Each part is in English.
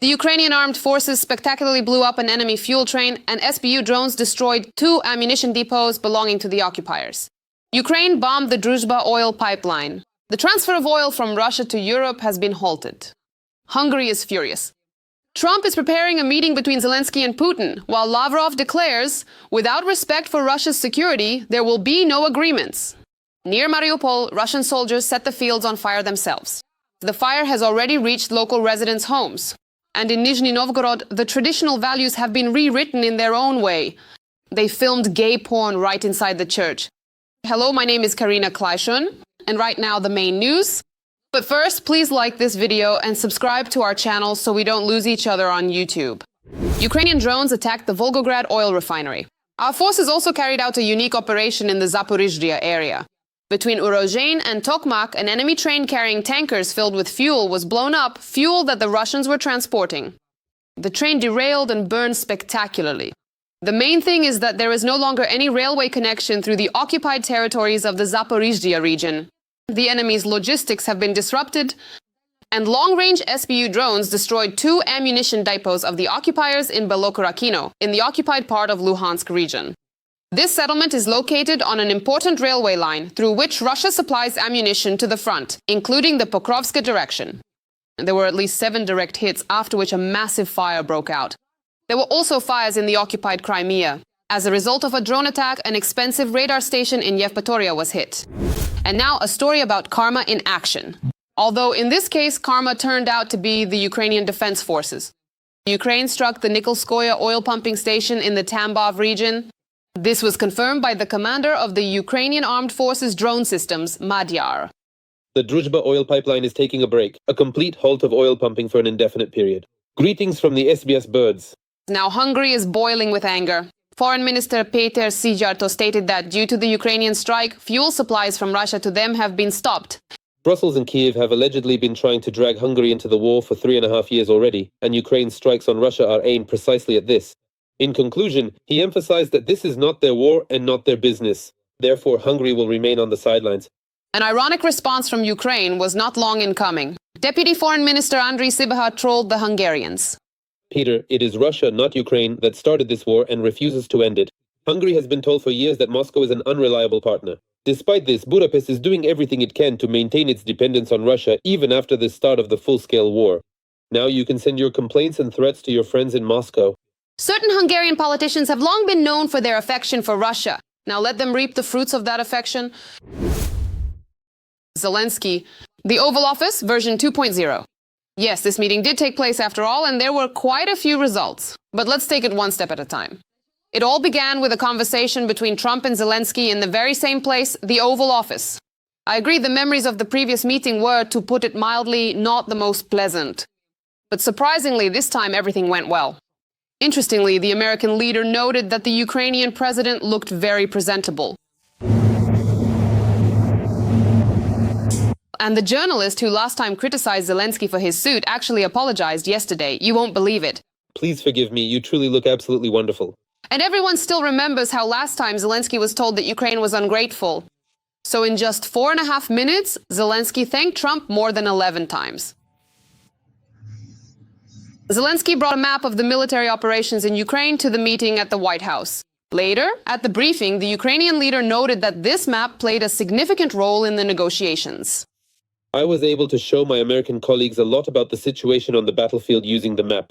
The Ukrainian armed forces spectacularly blew up an enemy fuel train, and SBU drones destroyed 2 ammunition depots belonging to the occupiers. Ukraine bombed the Druzhba oil pipeline. The transfer of oil from Russia to Europe has been halted. Hungary is furious. Trump is preparing a meeting between Zelensky and Putin, while Lavrov declares, without respect for Russia's security, there will be no agreements. Near Mariupol, Russian soldiers set the fields on fire themselves. The fire has already reached local residents' homes. And in Nizhny Novgorod, the traditional values have been rewritten in their own way. They filmed gay porn right inside the church. Hello, my name is Karina Kleishun, and right now the main news. But first, please like this video and subscribe to our channel so we don't lose each other on YouTube. Ukrainian drones attacked the Volgograd oil refinery. Our forces also carried out a unique operation in the Zaporizhzhia area. Between Urozhain and Tokmak, an enemy train carrying tankers filled with fuel was blown up, fuel that the Russians were transporting. The train derailed and burned spectacularly. The main thing is that there is no longer any railway connection through the occupied territories of the Zaporizhzhia region. The enemy's logistics have been disrupted, and long-range SBU drones destroyed 2 ammunition depots of the occupiers in Belokorakino, in the occupied part of Luhansk region. This settlement is located on an important railway line through which Russia supplies ammunition to the front, including the Pokrovsk direction. There were at least 7 direct hits, after which a massive fire broke out. There were also fires in the occupied Crimea. As a result of a drone attack, an expensive radar station in Yevpatoria was hit. And now a story about karma in action. Although in this case, karma turned out to be the Ukrainian Defense Forces. Ukraine struck the Nikolskoye oil pumping station in the Tambov region. This was confirmed by the commander of the Ukrainian Armed Forces drone systems, Madyar. The Druzhba oil pipeline is taking a break, a complete halt of oil pumping for an indefinite period. Greetings from the SBS birds. Now Hungary is boiling with anger. Foreign Minister Péter Szijjártó stated that due to the Ukrainian strike, fuel supplies from Russia to them have been stopped. Brussels and Kiev have allegedly been trying to drag Hungary into the war for 3.5 years already, and Ukraine's strikes on Russia are aimed precisely at this. In conclusion, he emphasized that this is not their war and not their business. Therefore, Hungary will remain on the sidelines. An ironic response from Ukraine was not long in coming. Deputy Foreign Minister Andriy Sybiha trolled the Hungarians. Peter, it is Russia, not Ukraine, that started this war and refuses to end it. Hungary has been told for years that Moscow is an unreliable partner. Despite this, Budapest is doing everything it can to maintain its dependence on Russia even after the start of the full-scale war. Now you can send your complaints and threats to your friends in Moscow. Certain Hungarian politicians have long been known for their affection for Russia. Now let them reap the fruits of that affection. Zelensky, the Oval Office, version 2.0. Yes, this meeting did take place after all, and there were quite a few results. But let's take it one step at a time. It all began with a conversation between Trump and Zelensky in the very same place, the Oval Office. I agree the memories of the previous meeting were, to put it mildly, not the most pleasant. But surprisingly, this time everything went well. Interestingly, the American leader noted that the Ukrainian president looked very presentable. And the journalist who last time criticized Zelensky for his suit actually apologized yesterday. You won't believe it. Please forgive me, you truly look absolutely wonderful. And everyone still remembers how last time Zelensky was told that Ukraine was ungrateful. So in just 4.5 minutes, Zelensky thanked Trump more than 11 times. Zelensky brought a map of the military operations in Ukraine to the meeting at the White House. Later, at the briefing, the Ukrainian leader noted that this map played a significant role in the negotiations. I was able to show my American colleagues a lot about the situation on the battlefield using the map.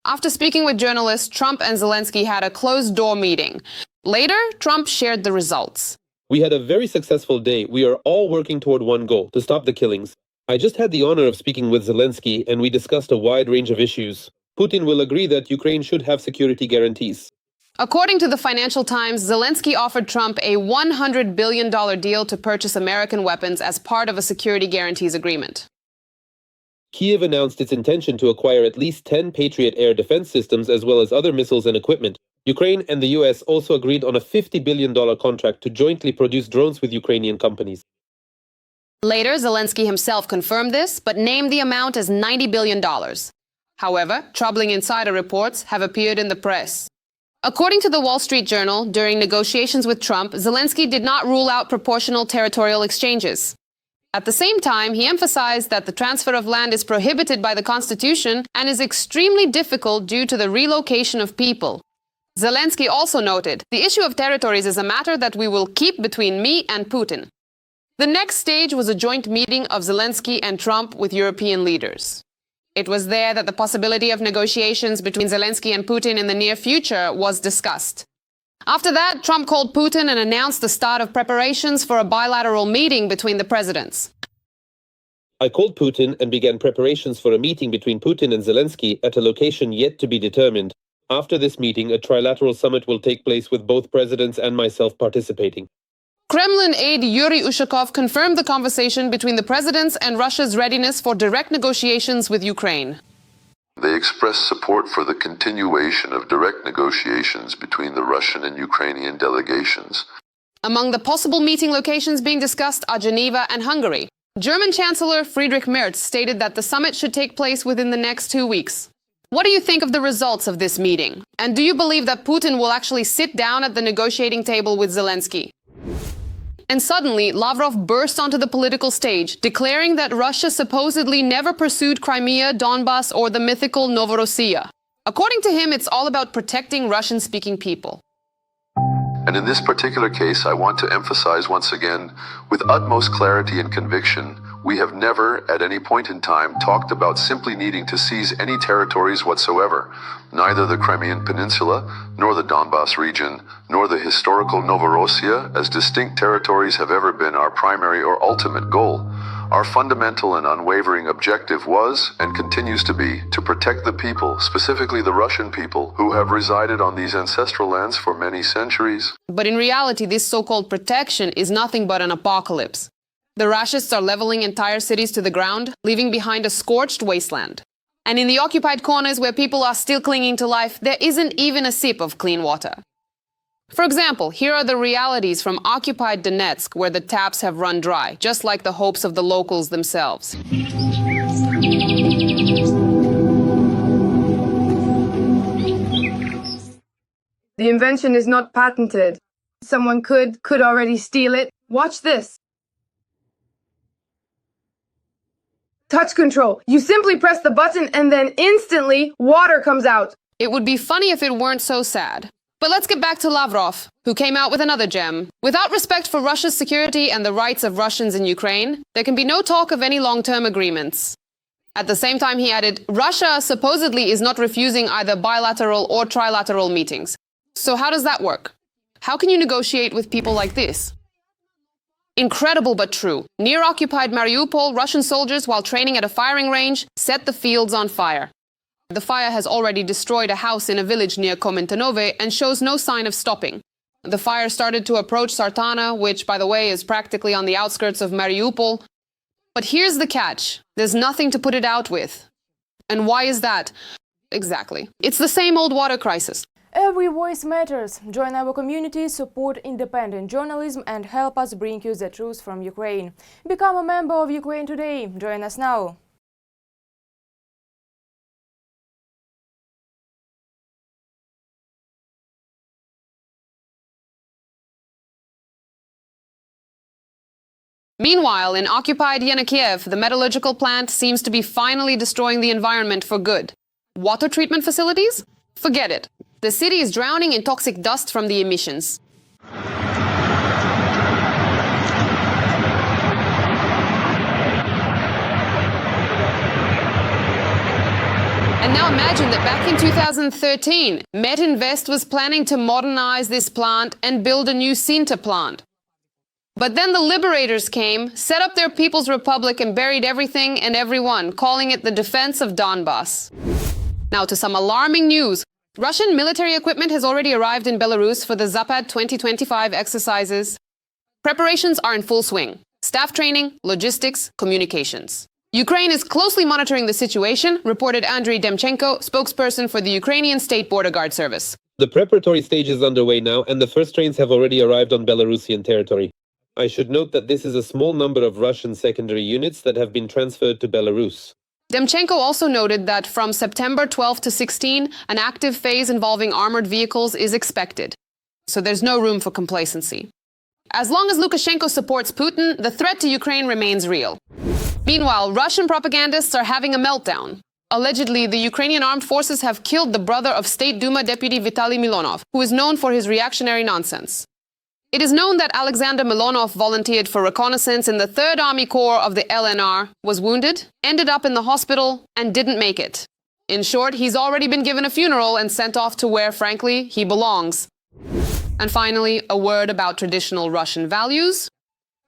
After speaking with journalists, Trump and Zelensky had a closed-door meeting. Later, Trump shared the results. We had a very successful day. We are all working toward one goal, to stop the killings. I just had the honor of speaking with Zelensky, and we discussed a wide range of issues. Putin will agree that Ukraine should have security guarantees. According to the Financial Times, Zelensky offered Trump a $100 billion deal to purchase American weapons as part of a security guarantees agreement. Kiev announced its intention to acquire at least 10 Patriot air defense systems as well as other missiles and equipment. Ukraine and the US also agreed on a $50 billion contract to jointly produce drones with Ukrainian companies. Later, Zelensky himself confirmed this, but named the amount as $90 billion. However, troubling insider reports have appeared in the press. According to the Wall Street Journal, during negotiations with Trump, Zelensky did not rule out proportional territorial exchanges. At the same time, he emphasized that the transfer of land is prohibited by the constitution and is extremely difficult due to the relocation of people. Zelensky also noted, "The issue of territories is a matter that we will keep between me and Putin." The next stage was a joint meeting of Zelensky and Trump with European leaders. It was there that the possibility of negotiations between Zelensky and Putin in the near future was discussed. After that, Trump called Putin and announced the start of preparations for a bilateral meeting between the presidents. I called Putin and began preparations for a meeting between Putin and Zelensky at a location yet to be determined. After this meeting, a trilateral summit will take place with both presidents and myself participating. Kremlin aide Yuri Ushakov confirmed the conversation between the presidents and Russia's readiness for direct negotiations with Ukraine. They expressed support for the continuation of direct negotiations between the Russian and Ukrainian delegations. Among the possible meeting locations being discussed are Geneva and Hungary. German Chancellor Friedrich Merz stated that the summit should take place within the next 2 weeks. What do you think of the results of this meeting? And do you believe that Putin will actually sit down at the negotiating table with Zelensky? And suddenly, Lavrov burst onto the political stage, declaring that Russia supposedly never pursued Crimea, Donbas, or the mythical Novorossiya. According to him, it's all about protecting Russian-speaking people. And in this particular case, I want to emphasize once again, with utmost clarity and conviction, we have never, at any point in time, talked about simply needing to seize any territories whatsoever. Neither the Crimean Peninsula, nor the Donbas region, nor the historical Novorossiya as distinct territories have ever been our primary or ultimate goal. Our fundamental and unwavering objective was, and continues to be, to protect the people, specifically the Russian people, who have resided on these ancestral lands for many centuries. But in reality, this so-called protection is nothing but an apocalypse. The Rashists are leveling entire cities to the ground, leaving behind a scorched wasteland. And in the occupied corners where people are still clinging to life, there isn't even a sip of clean water. For example, here are the realities from occupied Donetsk, where the taps have run dry, just like the hopes of the locals themselves. The invention is not patented. Someone could already steal it. Watch this. Touch control. You simply press the button and then instantly water comes out. It would be funny if it weren't so sad. But let's get back to Lavrov, who came out with another gem. Without respect for Russia's security and the rights of Russians in Ukraine, there can be no talk of any long-term agreements. At the same time, he added, Russia supposedly is not refusing either bilateral or trilateral meetings. So how does that work? How can you negotiate with people like this? Incredible but true. Near occupied Mariupol, Russian soldiers, while training at a firing range, set the fields on fire. The fire has already destroyed a house in a village near Komentanove and shows no sign of stopping. The fire started to approach Sartana, which, by the way, is practically on the outskirts of Mariupol. But here's the catch. There's nothing to put it out with. And why is that? Exactly. It's the same old water crisis. Every voice matters. Join our community, support independent journalism and help us bring you the truth from Ukraine. Become a member of Ukraine Today. Join us now. Meanwhile, in occupied Yenakiev, the metallurgical plant seems to be finally destroying the environment for good. Water treatment facilities? Forget it. The city is drowning in toxic dust from the emissions. And now imagine that back in 2013, Metinvest was planning to modernize this plant and build a new Sinter plant. But then the liberators came, set up their People's Republic and buried everything and everyone, calling it the defense of Donbas. Now to some alarming news. Russian military equipment has already arrived in Belarus for the Zapad 2025 exercises. Preparations are in full swing. Staff training, logistics, communications. Ukraine is closely monitoring the situation, reported Andriy Demchenko, spokesperson for the Ukrainian State Border Guard Service. The preparatory stage is underway now, and the first trains have already arrived on Belarusian territory. I should note that this is a small number of Russian secondary units that have been transferred to Belarus. Demchenko also noted that from September 12 to 16, an active phase involving armored vehicles is expected. So there's no room for complacency. As long as Lukashenko supports Putin, the threat to Ukraine remains real. Meanwhile, Russian propagandists are having a meltdown. Allegedly, the Ukrainian armed forces have killed the brother of State Duma Deputy Vitaly Milonov, who is known for his reactionary nonsense. It is known that Alexander Milonov volunteered for reconnaissance in the 3rd Army Corps of the LNR, was wounded, ended up in the hospital, and didn't make it. In short, he's already been given a funeral and sent off to where, frankly, he belongs. And finally, a word about traditional Russian values.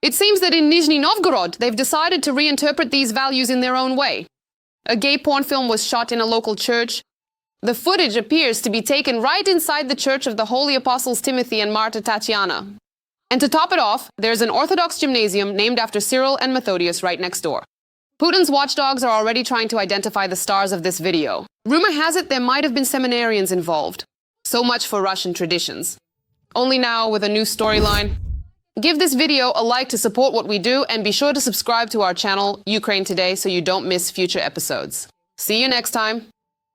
It seems that in Nizhny Novgorod, they've decided to reinterpret these values in their own way. A gay porn film was shot in a local church. The footage appears to be taken right inside the church of the Holy Apostles Timothy and Marta Tatiana. And to top it off, there's an Orthodox gymnasium named after Cyril and Methodius right next door. Putin's watchdogs are already trying to identify the stars of this video. Rumor has it there might have been seminarians involved. So much for Russian traditions. Only now with a new storyline. Give this video a like to support what we do, and be sure to subscribe to our channel, Ukraine Today, so you don't miss future episodes. See you next time.